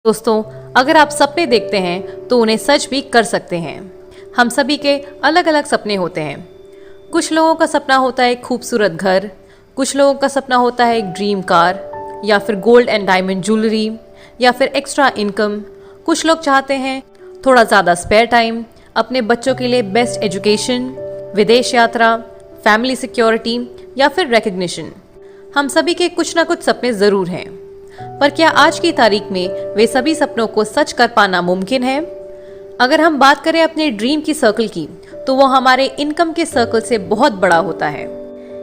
दोस्तों, अगर आप सपने देखते हैं तो उन्हें सच भी कर सकते हैं। हम सभी के अलग अलग सपने होते हैं। कुछ लोगों का सपना होता है एक खूबसूरत घर, कुछ लोगों का सपना होता है एक ड्रीम कार या फिर गोल्ड एंड डायमंड ज्वेलरी या फिर एक्स्ट्रा इनकम। कुछ लोग चाहते हैं थोड़ा ज़्यादा स्पेयर टाइम, अपने बच्चों के लिए बेस्ट एजुकेशन, विदेश यात्रा, फैमिली सिक्योरिटी या फिर रिकग्निशन। हम सभी के कुछ ना कुछ सपने ज़रूर हैं, पर क्या आज की तारीख में वे सभी सपनों को सच कर पाना मुमकिन है? अगर हम बात करें अपने ड्रीम की सर्कल की, तो वो हमारे इनकम के सर्कल से बहुत बड़ा होता है।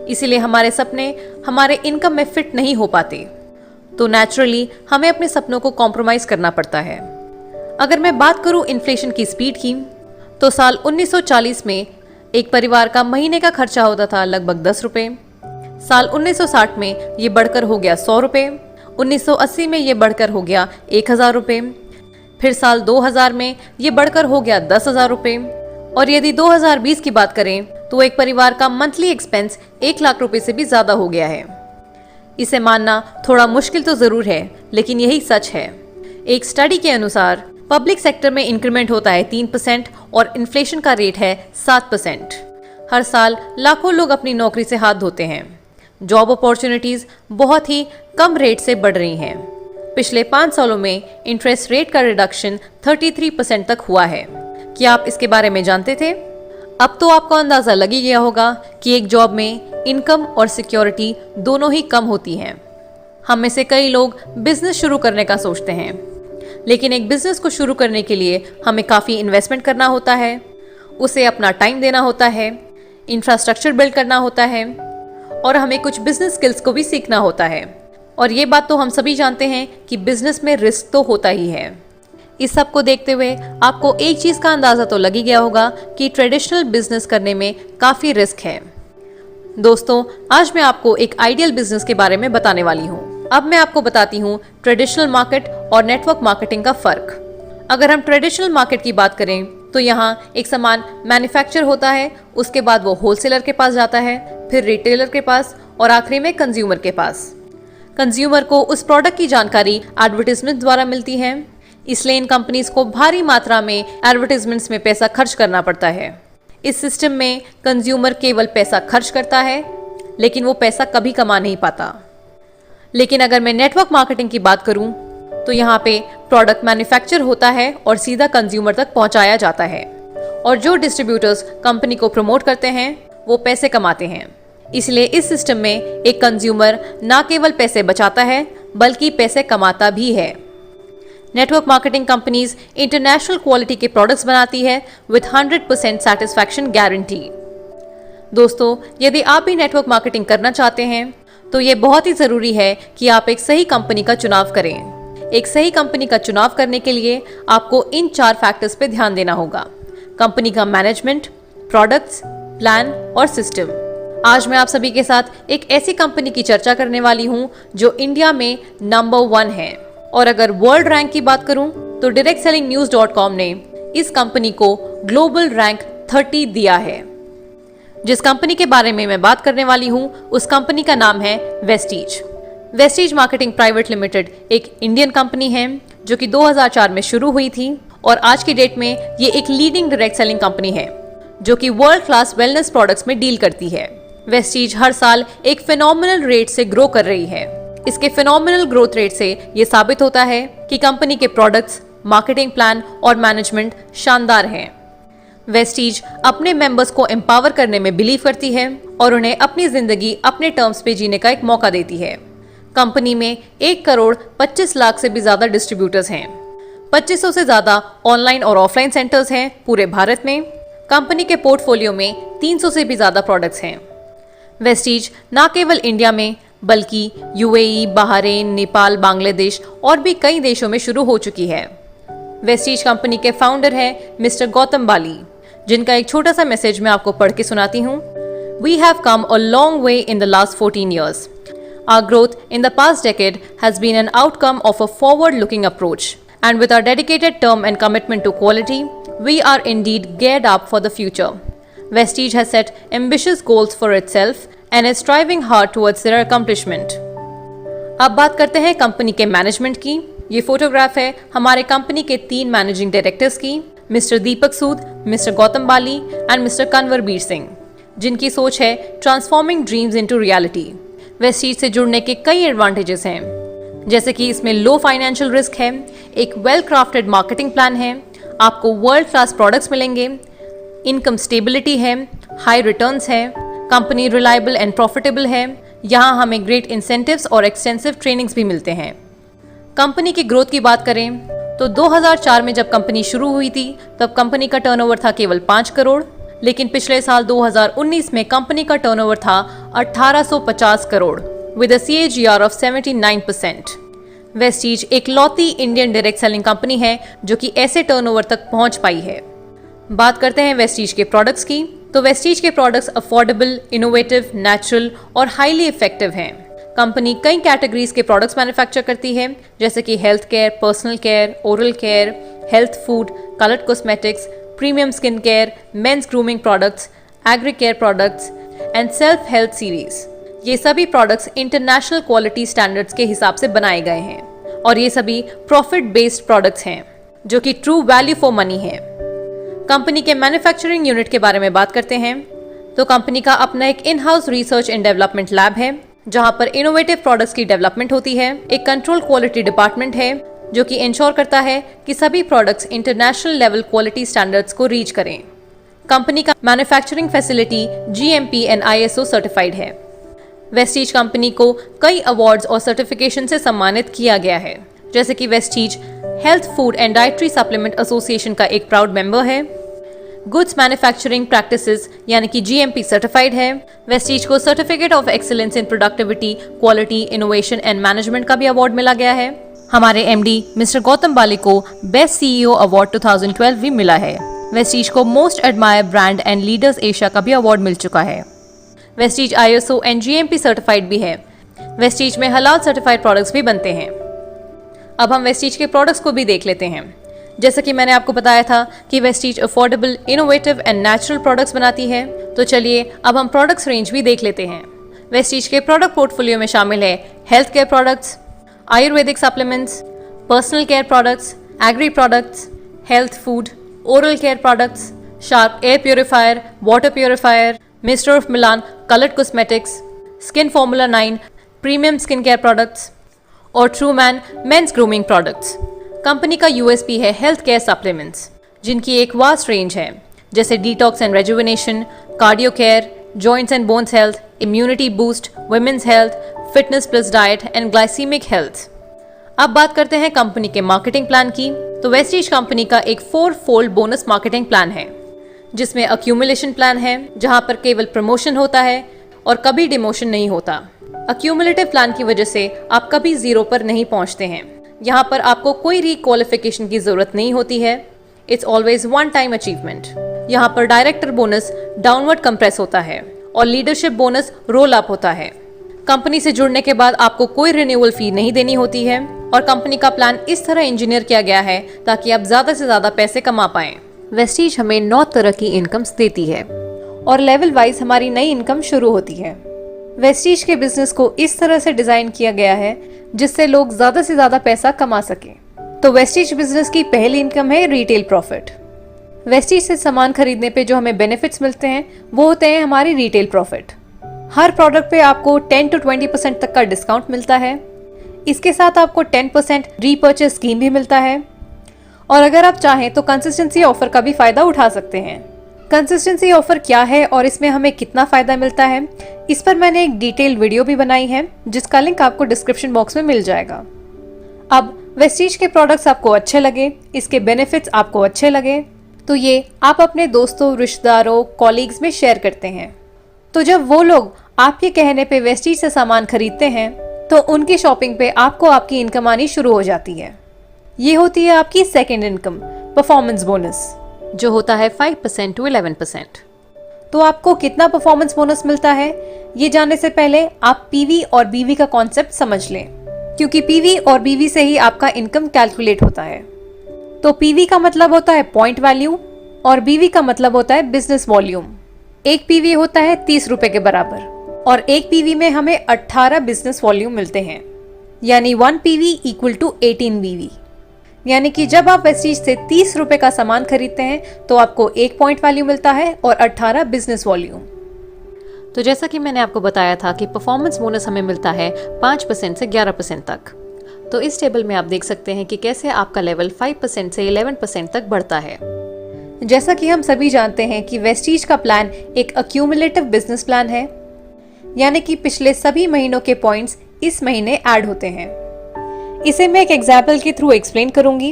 इसीलिए हमारे सपने हमारे इनकम में फिट नहीं हो पाते, तो नेचुरली हमें अपने सपनों को कॉम्प्रोमाइज करना पड़ता है। अगर मैं बात करूं इन्फ्लेशन की स्पीड की, तो साल 1940 में एक परिवार का महीने का खर्चा होता था लगभग 10 रुपए। साल 1960 में ये बढ़कर हो गया 100 रुपए, 1980 में ये बढ़कर हो गया 1000 रुपए, फिर साल 2000 में ये बढ़कर हो गया 10,000 रुपए, और यदि 2020 की बात करें तो एक परिवार का मंथली एक्सपेंस 1 लाख रुपए से भी ज्यादा हो गया है। इसे मानना थोड़ा मुश्किल तो जरूर है, लेकिन यही सच है। एक स्टडी के अनुसार पब्लिक सेक्टर में इंक्रीमेंट होता है 3% और इन्फ्लेशन का रेट है 7%। हर साल लाखों लोग अपनी नौकरी से हाथ धोते हैं। जॉब अपॉर्चुनिटीज बहुत ही कम रेट से बढ़ रही हैं। पिछले 5 सालों में इंटरेस्ट रेट का रिडक्शन 33% तक हुआ है। क्या आप इसके बारे में जानते थे? अब तो आपको अंदाजा लग ही गया होगा कि एक जॉब में इनकम और सिक्योरिटी दोनों ही कम होती हैं। हम में से कई लोग बिजनेस शुरू करने का सोचते हैं, लेकिन एक बिजनेस को शुरू करने के लिए हमें काफ़ी इन्वेस्टमेंट करना होता है, उसे अपना टाइम देना होता है, इंफ्रास्ट्रक्चर बिल्ड करना होता है और हमें कुछ बिजनेस स्किल्स को भी सीखना होता है। और ये बात तो हम सभी जानते हैं कि बिजनेस में रिस्क तो होता ही है। इस सब को देखते हुए आपको एक चीज़ का अंदाज़ा तो लग ही गया होगा कि ट्रेडिशनल बिजनेस करने में काफ़ी रिस्क है। दोस्तों, आज मैं आपको एक आइडियल बिजनेस के बारे में बताने वाली हूँ। अब मैं आपको बताती हूँ ट्रेडिशनल मार्केट और नेटवर्क मार्केटिंग का फ़र्क। अगर हम ट्रेडिशनल मार्केट की बात करें तो यहाँ एक सामान मैन्युफैक्चर होता है, उसके बाद वो होलसेलर के पास जाता है, फिर रिटेलर के पास और आखिरी में कंज्यूमर के पास। कंज्यूमर को उस प्रोडक्ट की जानकारी एडवर्टाइजमेंट द्वारा मिलती है, इसलिए इन कंपनीज को भारी मात्रा में एडवर्टाइजमेंट्स में पैसा खर्च करना पड़ता है। इस सिस्टम में कंज्यूमर केवल पैसा खर्च करता है, लेकिन वो पैसा कभी कमा नहीं पाता। लेकिन अगर मैं नेटवर्क मार्केटिंग की बात करूं, तो यहाँ पे प्रोडक्ट मैन्युफैक्चर होता है और सीधा कंज्यूमर तक पहुँचाया जाता है, और जो डिस्ट्रीब्यूटर्स कंपनी को प्रमोट करते हैं वो पैसे कमाते हैं। इसलिए इस सिस्टम में एक कंज्यूमर ना केवल पैसे बचाता है, बल्कि पैसे कमाता भी है। Network marketing companies international quality के प्रोडक्ट्स बनाती है विद 100% सेटिस्फैक्शन गारंटी। दोस्तों, यदि आप भी नेटवर्क मार्केटिंग करना चाहते हैं तो ये बहुत ही ज़रूरी है कि आप एक सही कंपनी का चुनाव करें। एक सही कंपनी का चुनाव करने के लिए आपको इन 4 फैक्टर्स पे ध्यान देना होगा: कंपनी का मैनेजमेंट, प्रोडक्ट्स, प्लान और सिस्टम। आज मैं आप सभी के साथ एक ऐसी कंपनी की चर्चा करने वाली हूं जो इंडिया में नंबर 1 है, और अगर वर्ल्ड रैंक की बात करूं तो directSellingNews.com ने इस कंपनी को ग्लोबल रैंक 30 दिया है। जिस कंपनी के बारे में मैं बात करने वाली हूं उस कंपनी का नाम है Vestige. Vestige marketing private limited एक इंडियन कंपनी है जो कि 2004 में शुरू हुई थी, और आज की डेट में ये एक लीडिंग डायरेक्ट सेलिंग कंपनी है जो कि वर्ल्ड क्लास वेलनेस प्रोडक्ट्स में डील करती है। वेस्टीज हर साल एक फिनोमिनल रेट से ग्रो कर रही है। इसके फिनोमिनल ग्रोथ रेट से ये साबित होता है कि कंपनी के प्रोडक्ट्स, मार्केटिंग प्लान और मैनेजमेंट शानदार है। वेस्टीज अपने मेंबर्स को एम्पावर करने में बिलीव करती है और उन्हें अपनी जिंदगी अपने टर्म्स पे जीने का एक मौका देती है। कंपनी में 1 करोड़ 25 लाख से भी ज्यादा डिस्ट्रीब्यूटर्स हैं। 2500 से ज्यादा ऑनलाइन और ऑफलाइन सेंटर्स हैं पूरे भारत में। कंपनी के पोर्टफोलियो में 300 से भी ज्यादा प्रोडक्ट्स हैं। वेस्टीज न केवल इंडिया में बल्कि यूएई, बहरीन, नेपाल, बांग्लादेश और भी कई देशों में शुरू हो चुकी है। वेस्टीज कंपनी के फाउंडर हैं मिस्टर गौतम बाली, जिनका एक छोटा सा मैसेज मैं आपको पढ़ के सुनाती हूँ। We have come a long way in the last 14 years. Our growth in the past decade has been an outcome of a forward-looking approach. And with our dedicated term and commitment to quality, we are indeed geared up for the future. Vestige has set ambitious goals for itself and is striving hard towards their accomplishment. अब बात करते हैं company के management की। ये photograph है हमारे company के 3 मैनेजिंग डायरेक्टर्स की, mister Deepak Sood, mister Gautam Bali and mister Kanwarbir Singh, जिनकी सोच है transforming dreams into reality. Vestige से जुड़ने के कई एडवांटेजेस हैं, जैसे कि इसमें लो फाइनेंशियल रिस्क है, एक वेल क्राफ्टेड मार्केटिंग प्लान है, आपको वर्ल्ड क्लास प्रोडक्ट्स मिलेंगे, इनकम स्टेबिलिटी है, हाई रिटर्न्स है, कंपनी रिलायबल एंड प्रॉफिटेबल है, यहाँ हमें ग्रेट इंसेंटिव्स और एक्सटेंसिव ट्रेनिंग्स भी मिलते हैं। कंपनी की ग्रोथ की बात करें तो 2004 में जब कंपनी शुरू हुई थी तब कंपनी का टर्नओवर था केवल 5 करोड़, लेकिन पिछले साल 2019 में कंपनी का टर्नओवर था 1850 crore with a CAGR of 79%। Vestige एक लौती इंडियन डायरेक्ट सेलिंग कंपनी है जो कि ऐसे टर्नओवर तक पहुंच पाई है। बात करते हैं वेस्टीज के प्रोडक्ट्स की, तो वेस्टीज के प्रोडक्ट्स अफोर्डेबल, इनोवेटिव, नेचुरल और हाईली इफेक्टिव हैं। कंपनी कई कैटेगरीज के प्रोडक्ट्स मैन्युफैक्चर करती है, जैसे कि health care, personal care, oral care, health food, coloured cosmetics, premium skin care, men's grooming products, agri care products and self health series. ये सभी प्रोडक्ट्स इंटरनेशनल क्वालिटी स्टैंडर्ड्स के हिसाब से बनाए गए हैं और ये सभी प्रॉफिट बेस्ड प्रोडक्ट्स हैं जो कि ट्रू वैल्यू फॉर मनी है। कंपनी के मैन्युफैक्चरिंग यूनिट के बारे में बात करते हैं तो कंपनी का अपना एक in house research and development lab है जहां पर इनोवेटिव प्रोडक्ट्स की डेवलपमेंट होती है। एक कंट्रोल क्वालिटी डिपार्टमेंट है जो कि इंश्योर करता है कि सभी products international level quality standards को रीच करें। कंपनी का manufacturing facility GMP and ISO certified है। वेस्टीज कंपनी को कई अवार्ड्स और सर्टिफिकेशन से सम्मानित किया गया है, जैसे कि Vestige health food and dietary supplement association का एक प्राउड मेंबर है, गुड्स मैन्युफैक्चरिंग प्रैक्टिसेस यानी कि GMP सर्टिफाइड है। वेस्टीज को certificate of excellence in productivity, quality, innovation and management का भी अवार्ड मिला गया है। हमारे MD मिस्टर गौतम बाली को बेस्ट CEO अवार्ड 2012 भी मिला है। वेस्टीज को most admire brand and leaders Asia का भी अवार्ड मिल चुका है। Vestige ISO and GMP certified भी है। वेस्टीज में हलाल सर्टिफाइड प्रोडक्ट्स भी बनते हैं। अब हम वेस्टीज के प्रोडक्ट्स को भी देख लेते हैं। जैसा कि मैंने आपको बताया था कि Vestige affordable, innovative and natural products बनाती है, तो चलिए अब हम प्रोडक्ट्स रेंज भी देख लेते हैं। वेस्टीज के प्रोडक्ट पोर्टफोलियो में शामिल है health care products, ayurvedic supplements, personal care products, agri products, health food, oral care products, Sharp air purifier, water purifier, mister of Milan coloured cosmetics, skin formula 9 premium skin care products और True Man men's grooming products. Company का USP है health care supplements, जिनकी एक vast range है, जैसे detox and rejuvenation, cardio care, joints and bones health, immunity boost, women's health, fitness plus diet and glycaemic health. अब बात करते हैं कंपनी के मार्केटिंग प्लान की, तो वेस्टीज कंपनी का एक 4-fold बोनस मार्केटिंग प्लान है, जिसमें अक्यूमुलेशन प्लान है जहां पर केवल प्रमोशन होता है और कभी डिमोशन नहीं होता। अक्यूमुलेटिव प्लान की वजह से आप कभी जीरो पर नहीं पहुंचते हैं। यहाँ पर आपको कोई रिक्वालिफिकेशन की जरूरत नहीं होती है। It's always one time achievement. यहाँ पर डायरेक्टर बोनस डाउनवर्ड कंप्रेस होता है और लीडरशिप बोनस रोल अप होता है। कंपनी से जुड़ने के बाद आपको कोई रिन्यूअल फी नहीं देनी होती है और कंपनी का प्लान इस तरह इंजीनियर किया गया है ताकि आप ज्यादा से ज्यादा पैसे कमा पाएं। वेस्टीज हमें 9 तरह की इनकम्स देती है और लेवल वाइज हमारी नई इनकम शुरू होती है। वेस्टीज के बिजनेस को इस तरह से डिजाइन किया गया है जिससे लोग ज्यादा से ज्यादा पैसा कमा सकें। तो वेस्टीज बिजनेस की पहली इनकम है रिटेल प्रॉफिट। वेस्टीज से सामान खरीदने पे जो हमें बेनिफिट्स मिलते हैं वो होते हैं हमारी रिटेल प्रॉफिट। हर प्रोडक्ट पे आपको 10 to 20% तक का डिस्काउंट मिलता है। इसके साथ आपको 10% रीपर्चेस स्कीम भी मिलता है और अगर आप चाहें तो कंसिस्टेंसी ऑफर का भी फायदा उठा सकते हैं। कंसिस्टेंसी ऑफर क्या है और इसमें हमें कितना फायदा मिलता है, इस पर मैंने एक डिटेल वीडियो भी बनाई है जिसका लिंक आपको डिस्क्रिप्शन बॉक्स में मिल जाएगा। अब वेस्टीज के प्रोडक्ट्स आपको अच्छे लगे, इसके बेनिफिट्स आपको अच्छे लगे, तो ये आप अपने दोस्तों, रिश्तेदारों, कॉलीग्स में शेयर करते हैं। तो जब वो लोग आपके कहने पे वेस्टीज से सामान खरीदते हैं तो उनकी शॉपिंग पे आपको आपकी इनकम आनी शुरू हो जाती है। ये होती है आपकी सेकेंड इनकम, परफॉर्मेंस बोनस, जो होता है 5% to 11%। तो आपको कितना परफॉर्मेंस बोनस मिलता है ये जानने से पहले आप PV और BV का कॉन्सेप्ट समझ लें, क्योंकि PV और BV से ही आपका इनकम कैलकुलेट होता है। तो PV का मतलब होता है पॉइंट वैल्यू और BV का मतलब होता है बिजनेस वॉल्यूम। एक PV होता है 30 रुपए के बराबर और एक PV में हमें 18 बिजनेस वॉल्यूम मिलते हैं। यानी 1 PV इक्वल टू 18 BV। यानी कि जब आप वेस्टीज से 30 रुपए का सामान खरीदते हैं तो आपको 1 पॉइंट वैल्यू मिलता है और 18 बिजनेस वॉल्यूम। तो जैसा कि मैंने आपको बताया था कि परफॉर्मेंस बोनस हमें मिलता है 5% से 11% तक। तो इस टेबल में आप देख सकते हैं कि कैसे आपका लेवल 5% से 11% तक बढ़ता है। जैसा कि हम सभी जानते हैं कि वेस्टीज का प्लान एक अक्यूमुलेटिव बिजनेस प्लान है, यानी कि पिछले सभी महीनों के पॉइंट्स इस महीने ऐड होते हैं। इसे मैं एक एग्जाम्पल के थ्रू एक्सप्लेन करूंगी।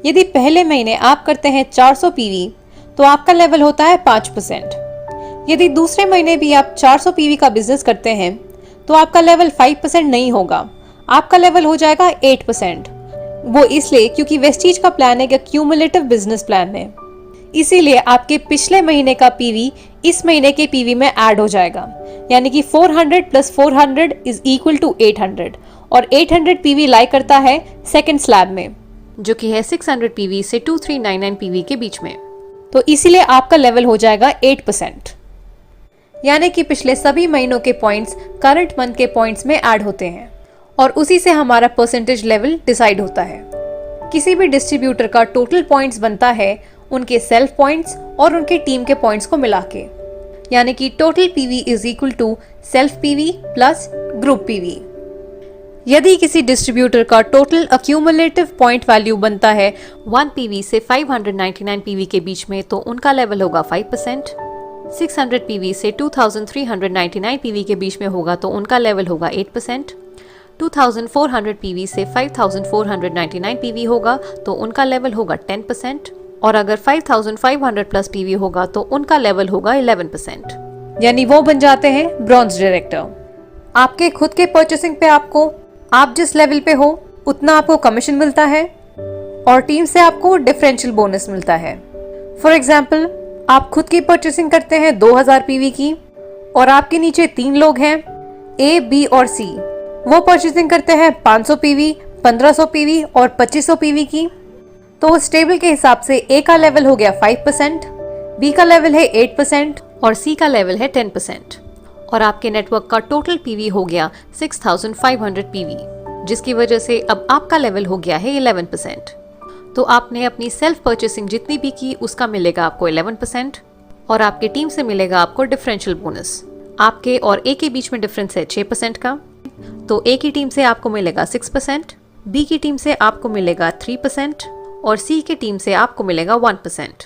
यदि पहले महीने आप करते हैं 400 PV तो आपका लेवल होता है 5%। यदि दूसरे महीने भी आप 400 PV का बिजनेस करते हैं तो आपका लेवल 5% नहीं होगा, आपका लेवल हो जाएगा 8%। वो इसलिए क्योंकि वेस्टीज का प्लान एक क्यूमुलेटिव बिजनेस प्लान है, इसीलिए आपके पिछले महीने का PV इस महीने के PV में ऐड हो जाएगा। यानी कि 400 प्लस 400 इज इक्वल टू 800 और 800 PV लाई करता है सेकंड स्लैब में, जो कि है 600 PV से 2399 PV के बीच में। तो इसीलिए आपका लेवल हो जाएगा 8%। यानी कि पिछले सभी महीनों के पॉइंट्स करंट मंथ के पॉइंट्स में ऐड होते हैं और उसी से हमारा परसेंटेज लेवल डिसाइड होता है। किसी भी डिस्ट्रीब्यूटर का टोटल पॉइंट्स बनता है उनके सेल्फ पॉइंट्स और उनके टीम के पॉइंट्स को मिला के, यानी कि total PV is equal to self PV plus group PV। यदि किसी डिस्ट्रीब्यूटर का टोटल अक्यूमुलेटिव पॉइंट वैल्यू बनता है 1 PV से 599 PV के बीच में तो उनका लेवल होगा 5%। 600 PV से 2399 PV के बीच में होगा तो उनका लेवल होगा 8%। 2400 PV से 5499 PV होगा तो उनका लेवल होगा 10%। और अगर 5500 प्लस PV होगा तो उनका लेवल होगा 11%। यानी वो बन जाते हैं ब्रॉन्ज डायरेक्टर। आपके खुद के परचेसिंग पे आप जिस लेवल पे हो उतना आपको कमीशन मिलता है और टीम से आपको डिफरेंशियल बोनस मिलता है। फॉर एग्जाम्पल, आप खुद की परचेसिंग करते हैं 2000 PV की और आपके नीचे 3 लोग हैं A, B और C। वो परचेसिंग करते हैं 500 PV, 1500 PV और 2500 PV की। तो उस टेबल के हिसाब से A का लेवल हो गया 5%, B का लेवल है 8% और C का लेवल है 10%। और आपके नेटवर्क का टोटल PV हो गया 6500 PV, जिसकी वजह से अब आपका लेवल हो गया है 11%। तो आपने अपनी सेल्फ परचेसिंग जितनी भी की उसका मिलेगा आपको 11% और आपकी टीम से मिलेगा आपको डिफरेंशियल बोनस। आपके और A के बीच में डिफरेंस है 6% का, तो A की टीम से आपको मिलेगा 6%, B की टीम से आपको मिलेगा 3% और C की टीम से आपको मिलेगा 1%।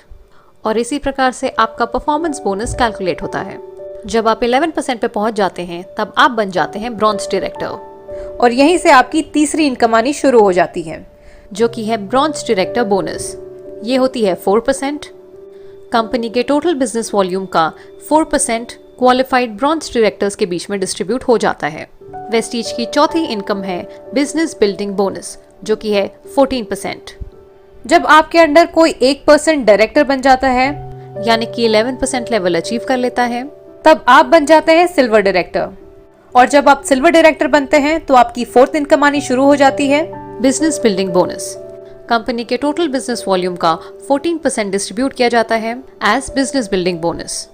और इसी प्रकार से आपका परफॉर्मेंस बोनस कैलकुलेट होता है। जब आप 11% पे पहुंच जाते हैं तब आप बन जाते हैं ब्रॉन्ज डायरेक्टर और यहीं से आपकी तीसरी इनकम आनी शुरू हो जाती है, जो कि है ब्रॉन्ज डायरेक्टर बोनस। ये होती है 4%। कंपनी के टोटल बिजनेस वॉल्यूम का 4% क्वालिफाइड ब्रॉन्ज डायरेक्टर्स के बीच में डिस्ट्रीब्यूट हो जाता है। वेस्टीज की चौथी इनकम है बिजनेस बिल्डिंग बोनस, जो कि है 14%। जब आपके अंडर कोई 1% डायरेक्टर बन जाता है, यानी कि 11% लेवल अचीव कर लेता है, तब आप बन जाते हैं सिल्वर डायरेक्टर। और जब आप सिल्वर डायरेक्टर बनते हैं तो आपकी 4th इनकम आनी शुरू हो जाती है बिजनेस बिल्डिंग बोनस। कंपनी के टोटल बिजनेस वॉल्यूम का 14% डिस्ट्रीब्यूट किया जाता है एज बिजनेस बिल्डिंग बोनस।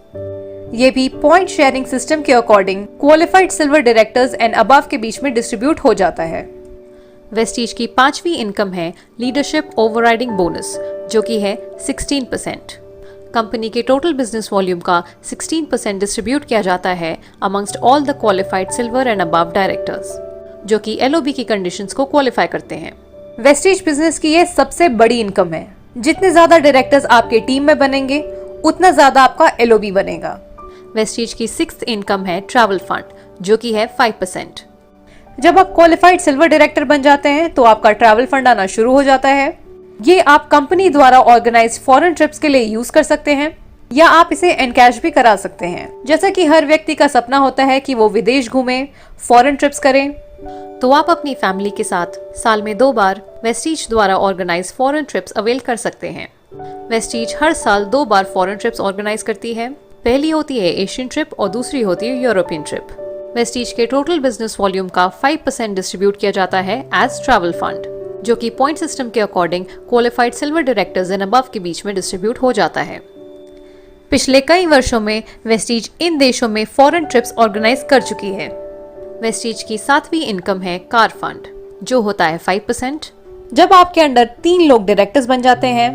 ये भी पॉइंट शेयरिंग सिस्टम के according qualified silver directors and above के बीच में डिस्ट्रीब्यूट हो जाता है। वेस्टीज की 5वीं इनकम है लीडरशिप ओवरराइडिंग बोनस, जो कि है 16%। कंपनी के टोटल बिजनेस वॉल्यूम का 16% डिस्ट्रीब्यूट किया जाता है amongst all the qualified silver and above directors, जो कि LOB की कंडीशंस को क्वालिफाई करते हैं। वेस्टीज बिजनेस की ये सबसे बड़ी इनकम है। जितने ज्यादा डायरेक्टर्स आपके टीम में बनेंगे उतना ज्यादा आपका LOB बनेगा। वेस्टीज की 6th इनकम है ट्रैवल फंड, जो कि है 5%। जब आप क्वालिफाइड सिल्वर डायरेक्टर बन जाते हैं तो आपका ट्रैवल फंड आना शुरू हो जाता है। ये आप कंपनी द्वारा ऑर्गेनाइज फॉरेन ट्रिप्स के लिए यूज कर सकते हैं या आप इसे एनकैश भी करा सकते हैं। जैसा कि हर व्यक्ति का सपना होता है कि वो विदेश घूमें, फॉरेन ट्रिप्स करें, तो आप अपनी फैमिली के साथ साल में 2 बार वेस्टीज द्वारा ऑर्गेनाइज फॉरेन ट्रिप्स अवेल कर सकते हैं। वेस्टीज हर साल 2 बार फॉरेन ट्रिप्स ऑर्गेनाइज करती है। पहली होती है एशियन ट्रिप और दूसरी होती है यूरोपियन ट्रिप। वेस्टीज के टोटल बिजनेस वॉल्यूम का 5% डिस्ट्रीब्यूट किया जाता है एज ट्रैवल फंड, जो कि पॉइंट सिस्टम के according qualified silver directors and above के बीच में डिस्ट्रीब्यूट हो जाता है। पिछले कई वर्षों में वेस्टीज इन देशों में फॉरेन ट्रिप्स ऑर्गेनाइज कर चुकी है। वेस्टीज की 7वीं इनकम है कार फंड, जो होता है 5%। जब आपके अंडर 3 लोग डायरेक्टर्स बन जाते हैं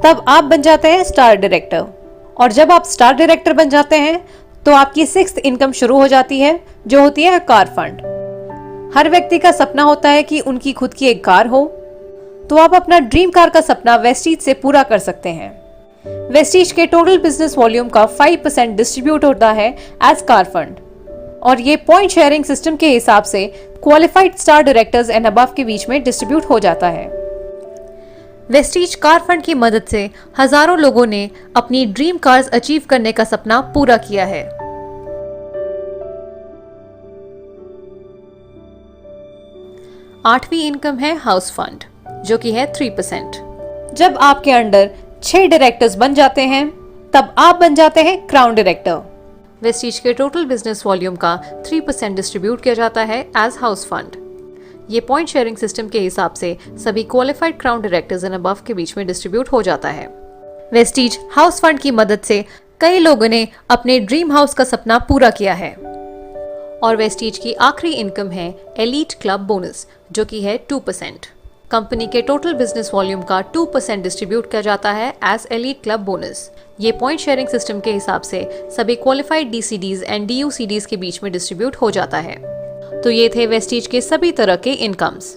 तब आप बन जाते हैं स्टार डायरेक्टर, और जब आप स्टार डायरेक्टर बन जाते हैं तो आपकी 6th इनकम शुरू हो जाती है, जो होती है कार फंड। हर व्यक्ति का सपना होता है कि उनकी खुद की एक कार हो, तो आप अपना ड्रीम कार का सपना वेस्टीज से पूरा कर सकते हैं। वेस्टीज के टोटल बिजनेस वॉल्यूम का 5% डिस्ट्रीब्यूट होता है एज कार फंड, और ये पॉइंट शेयरिंग सिस्टम के हिसाब से qualified star directors and above के बीच में डिस्ट्रीब्यूट हो जाता है। वेस्टीज कार फंड की मदद से हजारों लोगों ने अपनी ड्रीम कार्स अचीव करने का सपना पूरा किया है। आठवीं इनकम है हाउस फंड, जो कि है 3%। जब आपके अंडर 6 डायरेक्टर्स बन जाते हैं तब आप बन जाते हैं क्राउन डायरेक्टर। वेस्टीज के टोटल बिजनेस वॉल्यूम का 3% डिस्ट्रीब्यूट किया जाता है एज हाउस फंड। ये पॉइंट शेयरिंग सिस्टम के हिसाब से सभी qualified crown directors and above के बीच में डिस्ट्रीब्यूट हो जाता है। वेस्टीज हाउस फंड की मदद से कई लोगों ने अपने ड्रीम हाउस का सपना पूरा किया है। और वेस्टीज की आखिरी इनकम है एलीट क्लब बोनस, जो कि है 2%। कंपनी के टोटल बिजनेस वॉल्यूम का 2% डिस्ट्रीब्यूट किया जाता है एज एलीट क्लब बोनस। ये पॉइंट शेयरिंग सिस्टम के हिसाब से सभी क्वालिफाइड डीसीडीज एंड डीयूसीडीज के बीच में डिस्ट्रीब्यूट हो जाता है। तो ये थे वेस्टीज के सभी तरह के इनकम्स।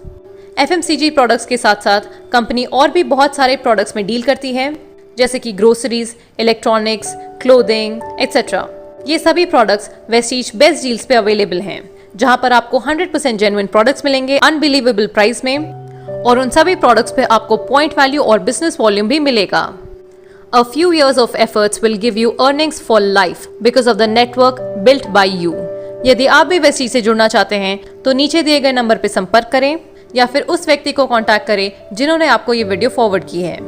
एफएमसीजी प्रोडक्ट्स के साथ साथ कंपनी और भी बहुत सारे प्रोडक्ट्स में डील करती है, जैसे कि ग्रोसरीज, इलेक्ट्रॉनिक्स, क्लोथिंग एक्सेट्रा। ये सभी प्रोडक्ट्स वेस्टीज बेस्ट डील्स पे अवेलेबल हैं, जहां पर आपको 100% जेन्युइन प्रोडक्ट्स मिलेंगे अनबिलीवेबल प्राइस में, और उन सभी प्रोडक्ट्स पे आपको पॉइंट वैल्यू और बिजनेस वॉल्यूम भी मिलेगा। A few years of efforts will give you earnings for life because of the network built by you. यदि आप भी वेस्टीज से जुड़ना चाहते हैं तो नीचे दिए गए नंबर पर संपर्क करें या फिर उस व्यक्ति को कांटेक्ट करें जिन्होंने आपको ये वीडियो फॉरवर्ड की है।